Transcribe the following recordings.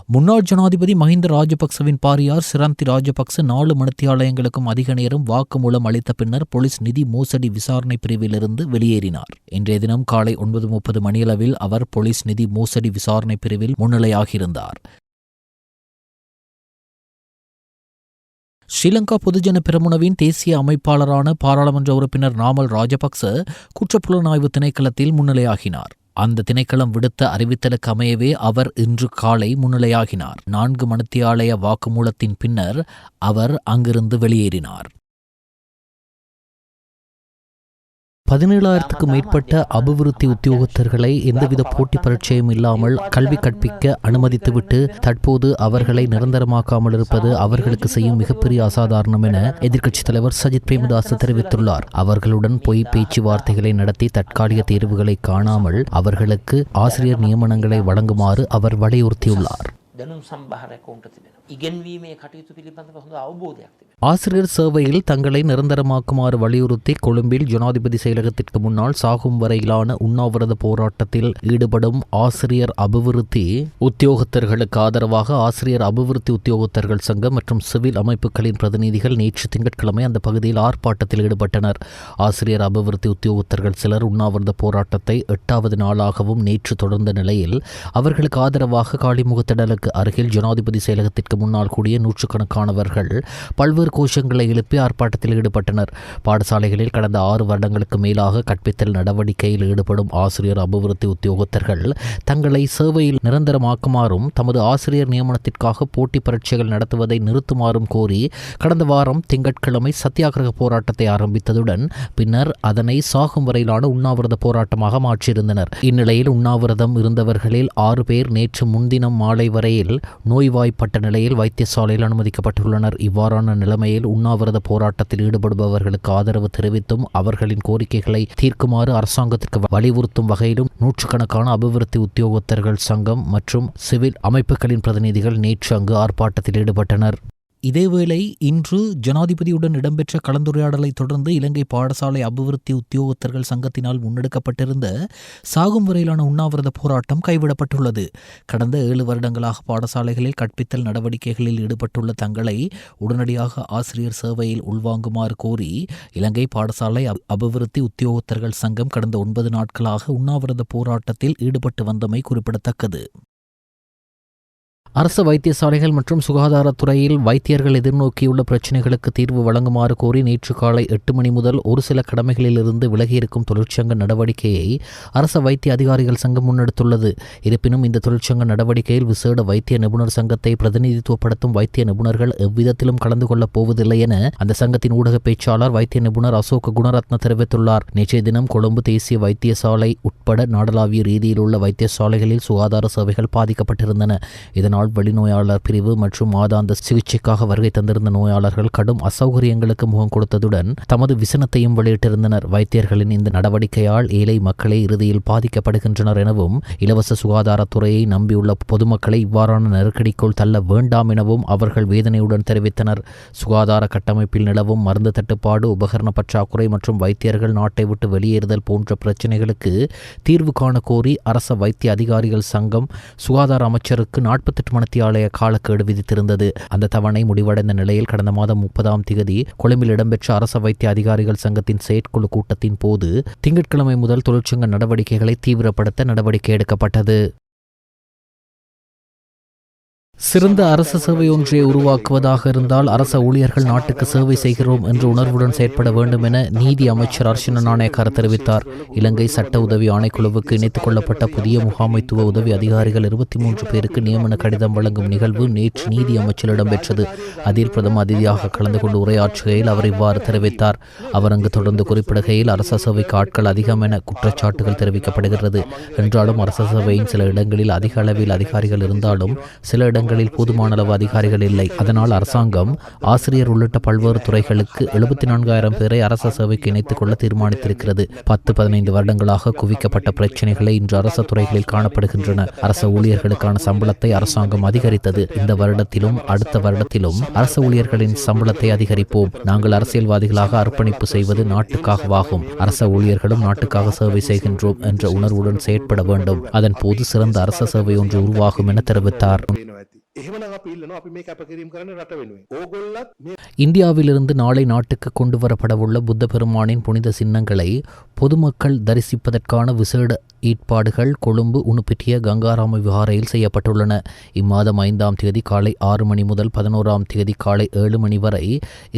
முன்னாள் ஜனாதிபதி மஹிந்த ராஜபக்சவின் பாரியார் சிரந்தி ராஜபக்ச 4 மணித்தியாலயங்களுக்கும் அதிக நேரம் வாக்குமூலம் அளித்த பின்னர் போலீஸ் நிதி மோசடி விசாரணை பிரிவிலிருந்து வெளியேறினார். இன்றைய தினம் காலை 9:30 மணியளவில் அவர் போலீஸ் நிதி மோசடி விசாரணை பிரிவில் முன்னிலையாகியிருந்தார். ஸ்ரீலங்கா பொதுஜன பெரமுனவின் தேசிய அமைப்பாளரான பாராளுமன்ற உறுப்பினர் நாமல் ராஜபக்ச குற்றப்புலனாய்வு திணைக்களத்தில் முன்னிலையாகினார். அந்த திணைக்களம் விடுத்த அறிவித்தலுக்கு அமையவே அவர் இன்று காலை முன்னிலையாகினார். 4 மணித்தியாலய வாக்குமூலத்தின் பின்னர் அவர் அங்கிருந்து வெளியேறினார். 17,000க்கும் மேற்பட்ட அபிவிருத்தி உத்தியோகத்தர்களை எந்தவித போட்டி பரீட்சையும் இல்லாமல் கல்வி கற்பிக்க அனுமதித்துவிட்டு தற்போது அவர்களை நிரந்தரமாக்காமல் இருப்பது அவர்களுக்கு செய்யும் மிகப்பெரிய அசாதாரணம் என எதிர்க்கட்சித் தலைவர் சஜித் பிரேமதாச தெரிவித்துள்ளார். அவர்களுடன் பொய் பேச்சுவார்த்தைகளை நடத்தி தற்காலிக தேர்வுகளை காணாமல் அவர்களுக்கு ஆசிரியர் நியமனங்களை வழங்குமாறு அவர் வலியுறுத்தியுள்ளார். ஆசிரியர் சேவையில் தங்களை நிரந்தரமாக்குமாறு வலியுறுத்தி கொழும்பில் ஜனாதிபதி செயலகத்திற்கு முன்னால் சாகும் வரையிலான உண்ணாவிரத போராட்டத்தில் ஈடுபடும் ஆசிரியர் அபிவிருத்தி உத்தியோகத்தர்களுக்கு ஆதரவாக ஆசிரியர் அபிவிருத்தி உத்தியோகத்தர்கள் சங்கம் மற்றும் சிவில் அமைப்புகளின் பிரதிநிதிகள் நேற்று திங்கட்கிழமை அந்த பகுதியில் ஆர்ப்பாட்டத்தில் ஈடுபட்டனர். ஆசிரியர் அபிவிருத்தி உத்தியோகத்தர்கள் சிலர் உண்ணாவிரத போராட்டத்தை 8வது நாளாகவும் நேற்று தொடர்ந்த நிலையில் அவர்களுக்கு ஆதரவாக காளிமுகத்திடலுக்கு அருகில் ஜனாதிபதி செயலகத்திற்கு முன்னால் கூடிய நூற்றுக்கணக்கானவர்கள் பல்வேறு கோஷங்களை எழுப்பி ஆர்ப்பாட்டத்தில் ஈடுபட்டனர். பாடசாலைகளில் கடந்த 6 வருடங்களுக்கு மேலாக கற்பித்தல் நடவடிக்கையில் ஈடுபடும் ஆசிரியர் அபிவிருத்தி உத்தியோகத்தர்கள் தங்களை சேவையில் நிரந்தரமாக்குமாறும் தமது ஆசிரியர் நியமனத்திற்காக போட்டி பரீட்சைகள் நடத்துவதை நிறுத்துமாறும் கோரி கடந்த வாரம் திங்கட்கிழமை சத்தியாகிரக போராட்டத்தை ஆரம்பித்ததுடன் பின்னர் அதனை சாகும் வரையிலான உண்ணாவிரத போராட்டமாக மாற்றியிருந்தனர். இந்நிலையில் உண்ணாவிரதம் இருந்தவர்களில் 6 பேர் நேற்று முன்தினம் மாலை வரையில் நோய்வாய்ப்பட்ட நிலையில் வைத்தியசாலையில் அனுமதிக்கப்பட்டுள்ளனர். இவ்வாறான நிலைமையில் உண்ணாவிரத போராட்டத்தில் ஈடுபடுபவர்களுக்கு ஆதரவு தெரிவித்தும் அவர்களின் கோரிக்கைகளை தீர்க்குமாறு அரசாங்கத்திற்கு வலியுறுத்தும் வகையிலும் நூற்றுக்கணக்கான அபிவிருத்தி உத்தியோகத்தர்கள் சங்கம் மற்றும் சிவில் அமைப்புகளின் பிரதிநிதிகள் நேற்று அங்கு ஆர்ப்பாட்டத்தில் ஈடுபட்டனர். இதேவேளை இன்று ஜனாதிபதியுடன் இடம்பெற்ற கலந்துரையாடலை தொடர்ந்து இலங்கை பாடசாலை அபிவிருத்தி உத்தியோகத்தர்கள் சங்கத்தினால் முன்னெடுக்கப்பட்டிருந்த சாகும் வரையிலான உண்ணாவிரத போராட்டம் கைவிடப்பட்டுள்ளது. கடந்த 7 வருடங்களாக பாடசாலைகளில் கற்பித்தல் நடவடிக்கைகளில் ஈடுபட்டுள்ள தங்களை உடனடியாக ஆசிரியர் சேவையில் உள்வாங்குமாறு கோரி இலங்கை பாடசாலை அபிவிருத்தி உத்தியோகத்தர்கள் சங்கம் கடந்த 9 நாட்களாக உண்ணாவிரத போராட்டத்தில் ஈடுபட்டு வந்தமை குறிப்பிடத்தக்கது. அரசு வைத்தியசாலைகள் மற்றும் சுகாதாரத்துறையில் வைத்தியர்கள் எதிர்நோக்கியுள்ள பிரச்சினைகளுக்கு தீர்வு வழங்குமாறு கோரி நேற்று காலை 8 மணி முதல் ஒரு சில கடமைகளிலிருந்து விலகியிருக்கும் தொழிற்சங்க நடவடிக்கையை அரசு வைத்திய அதிகாரிகள் சங்கம் முன்னெடுத்துள்ளது. இருப்பினும் இந்த தொழிற்சங்க நடவடிக்கையில் விசேட வைத்திய நிபுணர் சங்கத்தை பிரதிநிதித்துவப்படுத்தும் வைத்திய நிபுணர்கள் எவ்விதத்திலும் கலந்து கொள்ளப் போவதில்லை என அந்த சங்கத்தின் ஊடக பேச்சாளர் வைத்திய நிபுணர் அசோக குணரத்ன தெரிவித்துள்ளார். நேற்றைய தினம் கொழும்பு தேசிய வைத்தியசாலை உட்பட நாடளாவிய ரீதியில் உள்ள வைத்தியசாலைகளில் சுகாதார சேவைகள் பாதிக்கப்பட்டிருந்தன. இதனால் வெளிநோயாளர் பிரிவு மற்றும் மாதாந்த சிகிச்சைக்காக வருகை தந்திருந்த நோயாளர்கள் கடும் அசௌகரியங்களுக்கு முகம் கொடுத்ததுடன் தமது விசனத்தையும் வெளியிட்டிருந்தனர். வைத்தியர்களின் இந்த நடவடிக்கையால் ஏழை மக்களே இறுதியில் பாதிக்கப்படுகின்றனர் எனவும் இலவச சுகாதாரத்துறையை நம்பியுள்ள பொதுமக்களை இவ்வாறான நெருக்கடிக்குள் தள்ள வேண்டாம் எனவும் அவர்கள் வேதனையுடன் தெரிவித்தனர். சுகாதார கட்டமைப்பில் நிலவும் மருந்து தட்டுப்பாடு, உபகரண பற்றாக்குறை மற்றும் வைத்தியர்கள் நாட்டை விட்டு வெளியேறுதல் போன்ற பிரச்சினைகளுக்கு தீர்வு காண கோரி அரச வைத்திய அதிகாரிகள் சங்கம் சுகாதார அமைச்சருக்கு 48 மணித்தியாலய காலக்கெடு விதித்திருந்தது. அந்த தவணை முடிவடைந்த நிலையில் கடந்த மாதம் 30ஆம் தேதி கொழும்பில் இடம்பெற்ற அரச வைத்திய அதிகாரிகள் சங்கத்தின் செயற்குழு கூட்டத்தின் போது திங்கட்கிழமை முதல் தொழிற்சங்க நடவடிக்கைகளை தீவிரப்படுத்த நடவடிக்கை எடுக்கப்பட்டது. சிறந்த அரசு சேவை ஒன்றை உருவாக்குவதாக இருந்தால் அரச ஊழியர்கள் நாட்டுக்கு சேவை செய்கிறோம் என்ற உணர்வுடன் செயற்பட வேண்டும் என நீதி அமைச்சர் அர்ச்சுன நாணயக்கார தெரிவித்தார். இலங்கை சட்ட உதவி ஆணைக்குழுவுக்கு இணைத்துக் கொள்ளப்பட்ட புதிய முகாமைத்துவ உதவி அதிகாரிகள் 23 பேருக்கு நியமன கடிதம் வழங்கும் நிகழ்வு நேற்று நீதி அமைச்சர் இடம்பெற்றது. அதில் பிரதம அதிதியாக கலந்து கொண்டு உரையாற்றுகையில் அவர் இவ்வாறு தெரிவித்தார். அவர் அங்கு தொடர்ந்து குறிப்பிடுகையில் அரச சேவைக்கு ஆட்கள் அதிகம் என குற்றச்சாட்டுகள் தெரிவிக்கப்படுகிறது. என்றாலும் அரச சேவையின் சில இடங்களில் அதிக அளவில் அதிகாரிகள் இருந்தாலும் சில இடங்களில் துறைகளில் போதுமான அளவு அதிகாரிகள் இல்லை. அதனால் அரசாங்கம் ஆசிரியர் உள்ளிட்ட பல்வேறு துறைகளுக்கு 74,000 பேரை அரச சேவைக்கு இணைத்துக் கொள்ள தீர்மானித்திருக்கிறது. 10-15 வருடங்களாக குவிக்கப்பட்ட பிரச்சினைகளை இன்று அரச துறைகளில் காணப்படுகின்றன. அரச ஊழியர்களுக்கான சம்பளத்தை அரசாங்கம் அதிகரித்தது. இந்த வருடத்திலும் அடுத்த வருடத்திலும் அரச ஊழியர்களின் சம்பளத்தை அதிகரிப்போம். நாங்கள் அரசியல்வாதிகளாக அர்ப்பணிப்பு செய்வது நாட்டுக்காகவாகும். அரச ஊழியர்களும் நாட்டுக்காக சேவை செய்கின்றோம் என்ற உணர்வுடன் செயற்பட வேண்டும். அதன் போது சிறந்த அரச சேவை ஒன்று உருவாகும் என தெரிவித்தார். இந்தியாவிலிருந்து நாளை நாட்டுக்கு கொண்டு வரப்படவுள்ள புத்த பெருமானின் புனித சின்னங்களை பொதுமக்கள் தரிசிப்பதற்கான விசேட ஏற்பாடுகள் கொழும்பு உணுப்பிட்டிய கங்காராம விஹாரையில் செய்யப்பட்டுள்ளன. இம்மாதம் 5ஆம் தேதி காலை 6 மணி முதல் 11ஆம் தேதி காலை 7 மணி வரை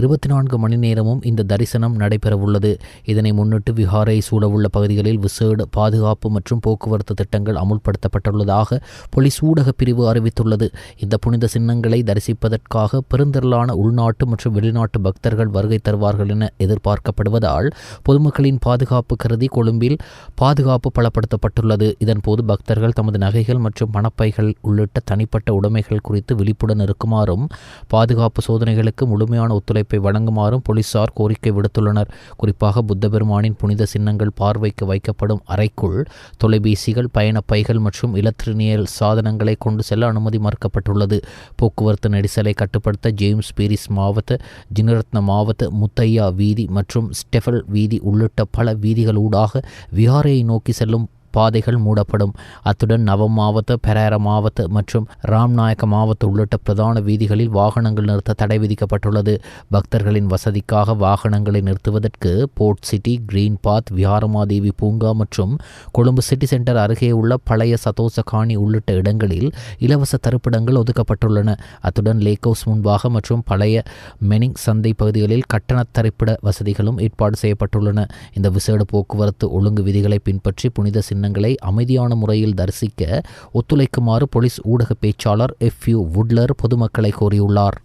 24 மணி நேரமும் இந்த தரிசனம் நடைபெறவுள்ளது. இதனை முன்னிட்டு விஹாரை சூழவுள்ள பகுதிகளில் விசேட பாதுகாப்பு மற்றும் போக்குவரத்து திட்டங்கள் அமுல்படுத்தப்பட்டுள்ளதாக போலீஸ் ஊடக பிரிவு அறிவித்துள்ளது. இந்த புனித சின்னங்களை தரிசிப்பதற்காக பெருந்திரளான உள்நாட்டு மற்றும் வெளிநாட்டு பக்தர்கள் வருகை தருவார்கள் என எதிர்பார்க்கப்படுவதால் பொதுமக்களின் பாதுகாப்பு கருதி கொழும்பில் பாதுகாப்பு பலப்படுத்தப்பட்டுள்ளது. இதன்போது பக்தர்கள் தமது நகைகள் மற்றும் பணப்பைகள் உள்ளிட்ட தனிப்பட்ட உடைமைகள் குறித்து விழிப்புடன் இருக்குமாறும் பாதுகாப்பு சோதனைகளுக்கு முழுமையான ஒத்துழைப்பை வழங்குமாறும் போலீசார் கோரிக்கை விடுத்துள்ளனர். குறிப்பாக புத்த பெருமானின் புனித சின்னங்கள் பார்வைக்கு வைக்கப்படும் அறைக்குள் தொலைபேசிகள், பயணப்பைகள் மற்றும் இலத்திரனியல் சாதனங்களை கொண்டு செல்ல அனுமதி மறுக்கப்பட்டுள்ளது. போக்குவரத்து நெரிசலை கட்டுப்படுத்த ஜேம்ஸ் பீரிஸ் மாவட்ட, ஜினரத்ன மாவட்ட, முத்தையா வீதி மற்றும் ஸ்டெஃபல் வீதி உள்ளிட்ட பல வீதிகளூடாக விஹாரையை நோக்கி செல்லும் பாதைகள் மூடப்படும். அத்துடன் நவ மாவட்ட, பெரேர மாவட்ட மற்றும் ராம்நாயக்க மாவட்ட உள்ளிட்ட பிரதான வீதிகளில் வாகனங்கள் நிறுத்த தடை விதிக்கப்பட்டுள்ளது. பக்தர்களின் வசதிக்காக வாகனங்களை நிறுத்துவதற்கு போர்ட் சிட்டி, கிரீன் பாத், விஹாரமாதேவி பூங்கா மற்றும் கொழும்பு சிட்டி சென்டர் அருகே உள்ள பழைய சதோச காணி உள்ளிட்ட இடங்களில் இலவச தரிப்பிடங்கள் ஒதுக்கப்பட்டுள்ளன. அத்துடன் லேக் ஹவுஸ் முன்பாக மற்றும் பழைய மெனிங் சந்தை பகுதிகளில் கட்டண தரிப்பிட வசதிகளும் ஏற்பாடு செய்யப்பட்டுள்ளன. இந்த விசேட போக்குவரத்து ஒழுங்கு விதிகளை பின்பற்றி புனித சின்னங்களை அமைதியான முறையில் தரிசிக்க ஒத்துழைக்குமாறு போலீஸ் ஊடக பேச்சாளர் எஃப்யூ வுட்லர் பொதுமக்களை கோரியுள்ளார்.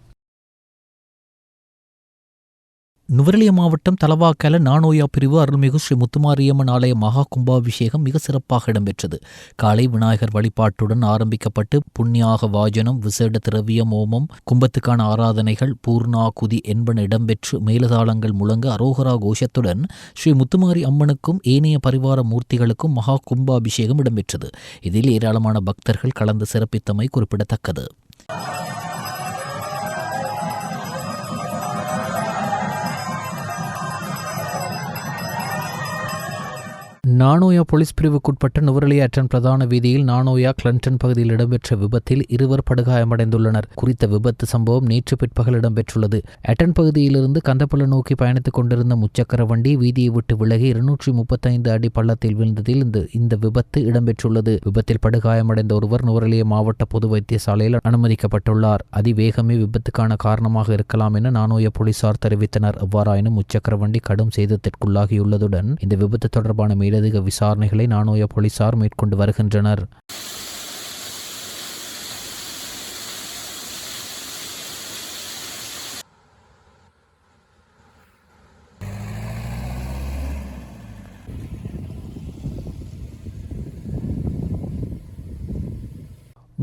நுவரெலியா மாவட்டம் தலவாக்கல நானோயா பிரிவு அருள்மிகு ஸ்ரீ முத்துமாரியம்மன் ஆலய மகா கும்பாபிஷேகம் மிக சிறப்பாக இடம்பெற்றது. காலை விநாயகர் வழிபாட்டுடன் ஆரம்பிக்கப்பட்டு புண்ணியாக வாஜனம், விசேட திரவியம், ஓமம், கும்பத்துக்கான ஆராதனைகள், பூர்ணாகுதி என்பன இடம்பெற்று மேலதாளங்கள் முழங்க அரோகரா கோஷத்துடன் ஸ்ரீ முத்துமாரி அம்மனுக்கும் ஏனைய பரிவார மூர்த்திகளுக்கும் மகா கும்பாபிஷேகம் இடம்பெற்றது. இதில் ஏராளமான பக்தர்கள் கலந்து சிறப்பித்தமை குறிப்பிடத்தக்கது. நானோயா போலீஸ் பிரிவுக்குட்பட்ட நுவரெலியா அட்டன் பிரதான வீதியில் நானோயா கிளன்டன் பகுதியில் இடம்பெற்ற விபத்தில் 2 படுகாயமடைந்துள்ளனர். குறித்த விபத்து சம்பவம் நேற்று பிற்பகல் இடம்பெற்றுள்ளது. அட்டன் பகுதியிலிருந்து கந்தப்பள்ள நோக்கி பயணித்துக் கொண்டிருந்த முச்சக்கர வண்டி வீதியை விட்டு விலகி 235 அடி பள்ளத்தில் விழுந்ததில் இந்த விபத்து இடம்பெற்றுள்ளது. விபத்தில் படுகாயமடைந்த ஒருவர் நுவரெலியா மாவட்ட பொது வைத்தியசாலையில் அனுமதிக்கப்பட்டுள்ளார். அதிவேகமே விபத்துக்கான காரணமாக இருக்கலாம் என நானோயா போலீசார் தெரிவித்தனர். எவ்வாறாயினும் முச்சக்கர வண்டி கடும் சேதத்திற்குள்ளாகியுள்ளதுடன் இந்த விபத்து தொடர்பான மேலதிக விசாரணைகளை நானோயா போலீசார் மேற்கொண்டு வருகின்றனர்.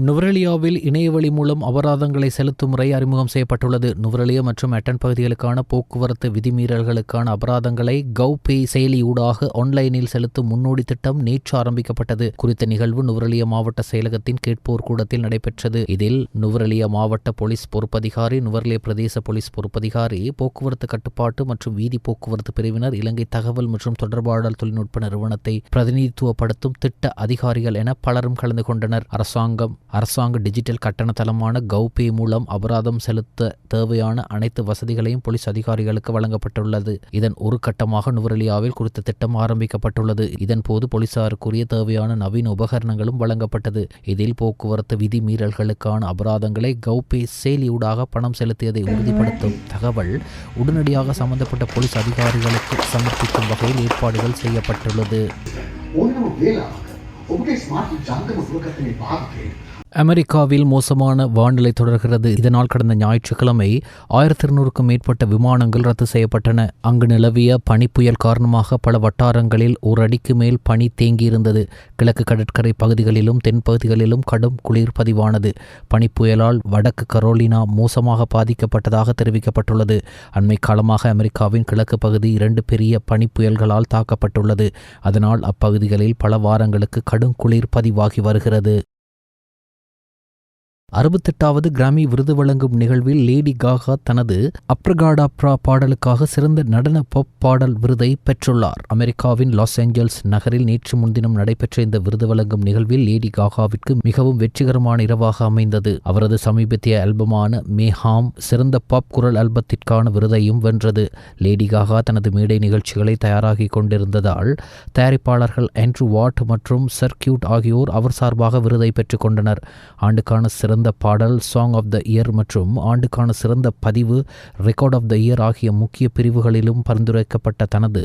நுவரெலியாவில் இணையவழி மூலம் அபராதங்களை செலுத்தும் முறை அறிமுகம் செய்யப்பட்டுள்ளது. நுவரெலியா மற்றும் அட்டன் பகுதிகளுக்கான போக்குவரத்து விதிமீறல்களுக்கான அபராதங்களை கவ்பே செயலியூடாக ஆன்லைனில் செலுத்தும் முன்னோடி திட்டம் நேற்று ஆரம்பிக்கப்பட்டது. குறித்த நிகழ்வு நுவரெலியா மாவட்ட செயலகத்தின் கேட்போர் கூடத்தில் நடைபெற்றது. இதில் நுவரெலியா மாவட்ட போலீஸ் பொறுப்பதிகாரி, நுவரெலியா பிரதேச போலீஸ் பொறுப்பதிகாரி, போக்குவரத்து கட்டுப்பாட்டு மற்றும் வீதி போக்குவரத்து பிரிவினர், இலங்கை தகவல் மற்றும் தொடர்பாடல் தொழில்நுட்ப நிறுவனத்தை பிரதிநிதித்துவப்படுத்தும் திட்ட அதிகாரிகள் என பலரும் கலந்து கொண்டனர். அரசாங்க டிஜிட்டல் கட்டண தளமான கவ்பே மூலம் அபராதம் செலுத்த தேவையான அனைத்து வசதிகளையும் போலீஸ் அதிகாரிகளுக்கு வழங்கப்பட்டுள்ளது. இதன் ஒரு கட்டமாக நுவரெலியாவில் குறித்த திட்டம் ஆரம்பிக்கப்பட்டுள்ளது. இதன் போது போலீசாருக்குரிய தேவையான நவீன உபகரணங்களும் வழங்கப்பட்டது. இதில் போக்குவரத்து விதி மீறல்களுக்கான அபராதங்களை கவ்பே செயலியூடாக பணம் செலுத்தியதை உறுதிப்படுத்தும் தகவல் உடனடியாக சம்பந்தப்பட்ட போலீஸ் அதிகாரிகளுக்கு சமர்ப்பிக்கும் வகையில் ஏற்பாடுகள் செய்யப்பட்டுள்ளது. அமெரிக்காவில் மோசமான வானிலை தொடர்கிறது. இதனால் கடந்த ஞாயிற்றுக்கிழமை 1200க்கும் மேற்பட்ட விமானங்கள் ரத்து செய்யப்பட்டன. அங்கு நிலவிய பனிப்புயல் காரணமாக பல வட்டாரங்களில் ஒரு அடிக்கு மேல் பனி தேங்கியிருந்தது. கிழக்கு கடற்கரை பகுதிகளிலும் தென்பகுதிகளிலும் கடும் குளிர் பதிவானது. பனிப்புயலால் வடக்கு கரோலினா மோசமாக பாதிக்கப்பட்டதாக தெரிவிக்கப்பட்டுள்ளது. அண்மை காலமாக அமெரிக்காவின் கிழக்கு பகுதி 2 பெரிய பனிப்புயல்களால் தாக்கப்பட்டுள்ளது. அதனால் அப்பகுதிகளில் பல வாரங்களுக்கு கடும் குளிர் பதிவாகி வருகிறது. 68வது கிராமி விருது வழங்கும் நிகழ்வில் லேடி காகா தனது அப்ரகாடாப்ரா பாடலுக்காக சிறந்த நடன பாப் பாடல் விருதை பெற்றுள்ளார். அமெரிக்காவின் லாஸ் ஏஞ்சல்ஸ் நகரில் நேற்று முன்தினம் நடைபெற்ற இந்த விருது வழங்கும் நிகழ்வில் லேடி காகாவிற்கு மிகவும் வெற்றிகரமான இரவாக அமைந்தது. அவரது சமீபத்திய ஆல்பமான மேஹாம் சிறந்த பாப் குரல் ஆல்பத்திற்கான விருதையும் வென்றது. லேடி காகா தனது மேடை நிகழ்ச்சிகளை தயாராகி கொண்டிருந்ததால் தயாரிப்பாளர்கள் ஆண்ட்ரூ வாட் மற்றும் சர்க்கியூட் ஆகியோர் அவர் சார்பாக விருதை பெற்றுக் கொண்டனர். ஆண்டுக்கான சிறந்த பாடல் சாங் ஆஃப் த இயர் மற்றும் ஆண்டுக்கான சிறந்த பதிவு ரெக்கார்ட் ஆஃப் த இயர் ஆகிய முக்கிய பிரிவுகளிலும் பரிந்துரைக்கப்பட்ட தனது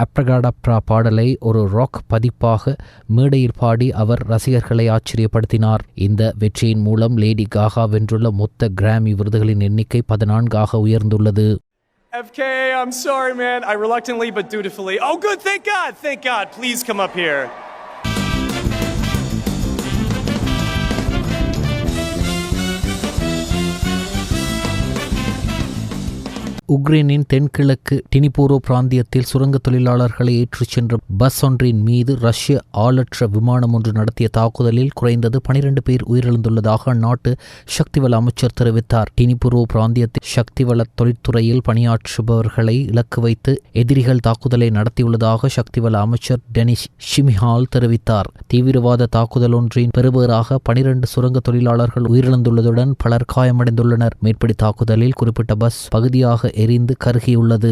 அப்ரகாடாப்ரா பாடலை ஒரு ராக் பதிப்பாக மேடையில் பாடி அவர் ரசிகர்களை ஆச்சரியப்படுத்தினார். இந்த வெற்றியின் மூலம் லேடி காகா வென்றுள்ள மொத்த கிராமி விருதுகளின் எண்ணிக்கை 14 உயர்ந்துள்ளது. FKA, I'm sorry, man. I reluctantly but dutifully. Oh, good. Thank God. Thank God. Please come up here. உக்ரைனின் தென்கிழக்கு டினிபோரோ பிராந்தியத்தில் சுரங்க தொழிலாளர்களை ஏற்றிச் சென்ற பஸ் ஒன்றின் மீது ரஷ்ய ஆளற்ற விமானம் ஒன்று நடத்திய தாக்குதலில் குறைந்தது 12 பேர் உயிரிழந்துள்ளதாக அந்நாட்டு சக்திவள அமைச்சர் தெரிவித்தார். டினிபோரோ பிராந்தியத்தில் சக்திவள தொழிற்துறையில் பணியாற்றுபவர்களை இலக்கு வைத்து எதிரிகள் தாக்குதலை நடத்தியுள்ளதாக சக்திவள அமைச்சர் டெனிஸ் ஷிமிஹால் தெரிவித்தார். தீவிரவாத தாக்குதல் ஒன்றின் பெறுபேறாக 12 சுரங்க தொழிலாளர்கள் உயிரிழந்துள்ளதுடன் பலர் காயமடைந்துள்ளனர். மேற்படி தாக்குதலில் குறிப்பிட்ட பஸ் பகுதியாக எரிந்து கருகியுள்ளது.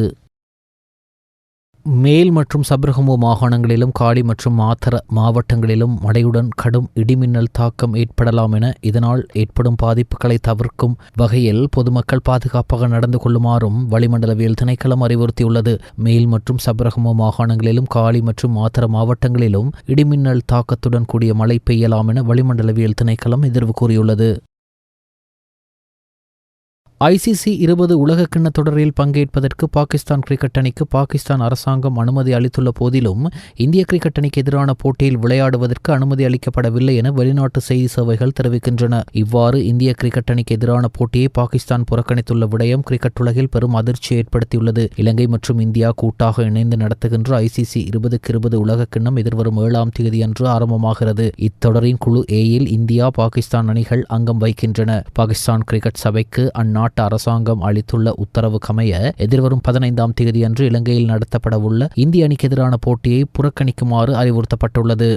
மேல் மற்றும் சப்ரகமு மாகாணங்களிலும் காலி மற்றும் மாத்தர மாவட்டங்களிலும் மழையுடன் கடும் இடிமின்னல் தாக்கம் ஏற்படலாம் என இதனால் ஏற்படும் பாதிப்புகளை தவிர்க்கும் வகையில் பொதுமக்கள் பாதுகாப்பாக நடந்து கொள்ளுமாறும் வளிமண்டலவியல் திணைக்களம் அறிவுறுத்தியுள்ளது. மேல் மற்றும் சப்ரகமு மாகாணங்களிலும் காலி மற்றும் மாத்தர மாவட்டங்களிலும் இடிமின்னல் தாக்கத்துடன் கூடிய மழை பெய்யலாம் என வளிமண்டலவியல் திணைக்களம் எதிர்வு கூறியுள்ளது. ICC 20 உலகக்கிண்ண தொடரில் பங்கேற்பதற்கு பாகிஸ்தான் கிரிக்கெட் அணிக்கு பாகிஸ்தான் அரசாங்கம் அனுமதி அளித்துள்ள போதிலும் இந்திய கிரிக்கெட் அணிக்கு எதிரான போட்டியில் விளையாடுவதற்கு அனுமதி அளிக்கப்படவில்லை என வெளிநாட்டு செய்தி சேவைகள் தெரிவிக்கின்றன. இவ்வாறு இந்திய கிரிக்கெட் அணிக்கு எதிரான போட்டியை பாகிஸ்தான் புறக்கணித்துள்ள விடயம் கிரிக்கெட் உலகில் பெரும் அதிர்ச்சியை ஏற்படுத்தியுள்ளது. இலங்கை மற்றும் இந்தியா கூட்டாக இணைந்து நடத்துகின்ற ICC 2020 உலகக்கிண்ணம் எதிர்வரும் 7ஆம் தேதி அன்று ஆரம்பமாகிறது. இத்தொடரின் குழு ஏயில் இந்தியா பாகிஸ்தான் அணிகள் அங்கம் வகிக்கின்றன. பாகிஸ்தான் கிரிக்கெட் சபைக்கு அந்நாட்டு அரசாங்கம் அளித்துள்ள உத்தரவுக்கமைய எதிர்வரும் 15ஆம் தேதி அன்று இலங்கையில் நடத்தப்படவுள்ள இந்திய அணிக்கு எதிரான போட்டியை புறக்கணிக்குமாறு அறிவுறுத்தப்பட்டுள்ளது.